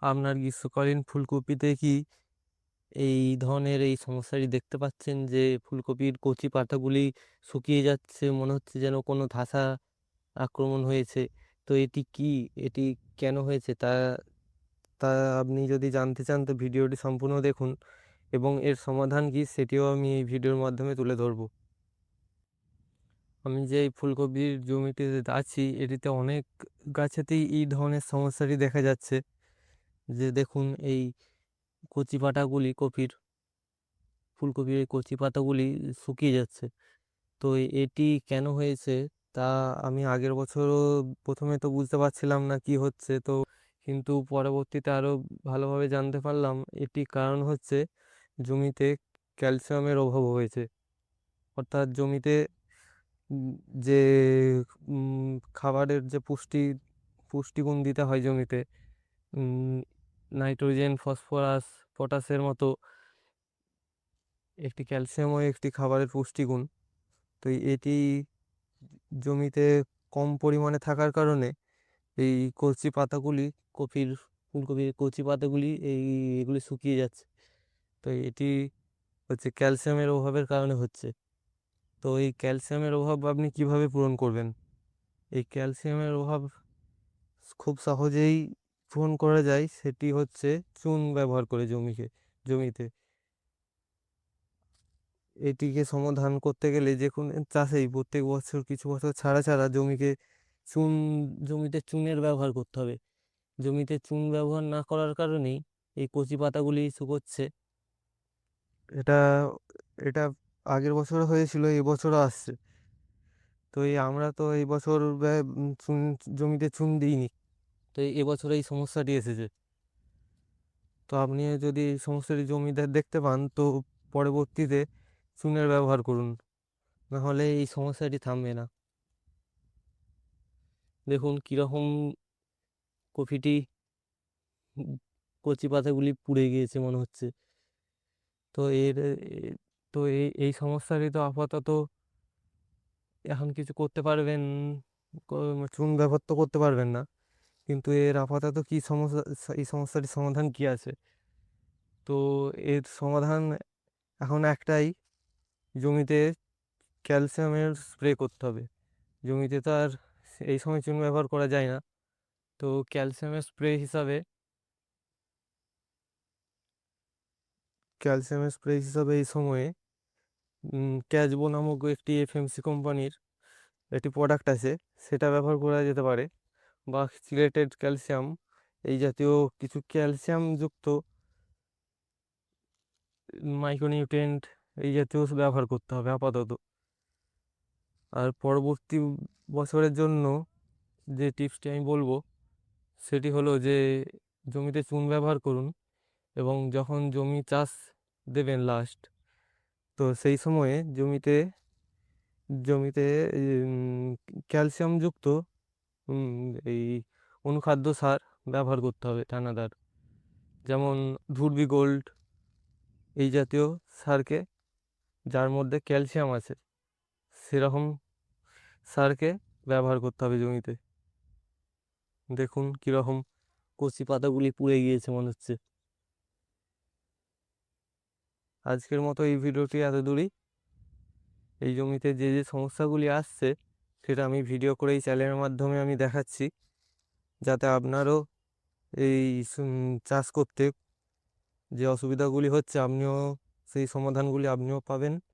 আপনার গ্রীষ্মকালীন ফুলকপিতে কি এই ধরনের এই সমস্যাটি দেখতে পাচ্ছেন যে ফুলকপির কচি পাতাগুলি শুকিয়ে যাচ্ছে, মনে হচ্ছে যেন কোনো ধসা আক্রমণ হয়েছে? তো এটি কি, এটি কেন হয়েছে তা তা আপনি যদি জানতে চান তো ভিডিওটি সম্পূর্ণ দেখুন, এবং এর সমাধান কি সেটিও আমি এই ভিডিওর মাধ্যমে তুলে ধরবো। আমি যে এই ফুলকপির জমিটিতে আছি এটিতে অনেক গাছেতেই এই ধরনের সমস্যাটি দেখা যাচ্ছে। যে দেখুন, এই কচি পাতাগুলি ফুলকপির এই কচি পাতাগুলি শুকিয়ে যাচ্ছে। তো এটি কেন হয়েছে তা আমি আগের বছরও প্রথমে তো বুঝতে পারছিলাম না কি হচ্ছে, তো কিন্তু পরবর্তীতে আরো ভালোভাবে জানতে পারলাম এটি কারণ হচ্ছে জমিতে ক্যালসিয়ামের অভাব হয়েছে। অর্থাৎ জমিতে উম, যে খাবারের যে পুষ্টিগুণ দিতে হয় জমিতে, নাইট্রোজেন, ফসফরাস, পটাশের মতো একটি ক্যালসিয়ামও একটি খাবারের পুষ্টিগুণ। তো এটি জমিতে কম পরিমাণে থাকার কারণে এই কচি পাতাগুলি, কপির ফুলকপির কচি পাতাগুলি এগুলি শুকিয়ে যাচ্ছে। তো এটি হচ্ছে ক্যালসিয়ামের অভাবের কারণে হচ্ছে। তো এই ক্যালসিয়ামের অভাব আপনি কিভাবে পূরণ করবেন? এই ক্যালসিয়ামের অভাব খুব সহজেই পূরণ করা যায়, সেটি হচ্ছে চুন ব্যবহার করে জমিতে। এটিকে সমাধান করতে গেলে যে কোনো চাষেই প্রত্যেক বছর কিছু বছর ছাড়া ছাড়া চুন জমিতে চুনের ব্যবহার করতে হবে। জমিতে চুন ব্যবহার না করার কারণেই এই কচি পাতাগুলি শুকোচ্ছে। এটা এটা আগের বছর হয়েছিল, এই বছরও আসছে। তো আমরা তো এই বছর জমিতে চুন দিইনি, তো এবছর এই সমস্যাটি এসেছে। তো আপনি যদি এই সমস্যাটি জমিতে দেখতে পান তো পরবর্তীতে চুনের ব্যবহার করুন, না হলে এই সমস্যাটি থামবে না। দেখুন কিরকম কফিটি, উম, কচি পাতাগুলি পুড়ে গিয়েছে মনে হচ্ছে। তো এই সমস্যাটি তো আপাতত এখন কিছু করতে পারবেন, চুন ব্যবহার তো করতে পারবেন না, কিন্তু এর আপাতত কি সমস্যা, এই সমস্যাটির সমাধান কি আছে? তো এর সমাধান এখন একটাই, জমিতে ক্যালসিয়ামের স্প্রে করতে হবে। জমিতে তো আর এই সময় চুন ব্যবহার করা যায় না। তো ক্যালসিয়ামের স্প্রে হিসাবে এই সময়ে ক্যাচবো নামক একটি এফএমসি কোম্পানির একটি প্রোডাক্ট আছে, সেটা ব্যবহার করা যেতে পারে। বা সিলেটেড ক্যালসিয়াম, এই জাতীয় কিছু ক্যালসিয়াম যুক্ত মাইক্রোনিউট্রিয়েন্ট, এই জাতীয় ওষুধ ব্যবহার করতে হবে আপাতত। আর পরবর্তী বছরের জন্য যে টিপসটি আমি বলবো সেটি হলো যে জমিতে চুন ব্যবহার করুন, এবং যখন জমি চাষ দেবেন লাস্ট, তো সেই সময়ে জমিতে জমিতে ক্যালসিয়াম যুক্ত উম, এই অনুখাদ্য সার ব্যবহার করতে হবে দানাদার, যেমন ধুরবি গোল্ড, এই জাতীয় সারকে, যার মধ্যে ক্যালসিয়াম আছে, সেরকম সারকে ব্যবহার করতে হবে জমিতে। দেখুন কিরকম কচি পাতাগুলি পুড়ে গিয়েছে মনে হচ্ছে। আজকের মতো এই ভিডিওটি এত দূরই। এই জমিতে যে যে সমস্যাগুলি আসছে সেটা আমি ভিডিও করে এই চ্যানেলের মাধ্যমে আমি দেখাচ্ছি, যাতে আপনারও এই চাষ করতে যে অসুবিধাগুলি হচ্ছে আপনিও সেই সমাধানগুলি আপনিও পাবেন।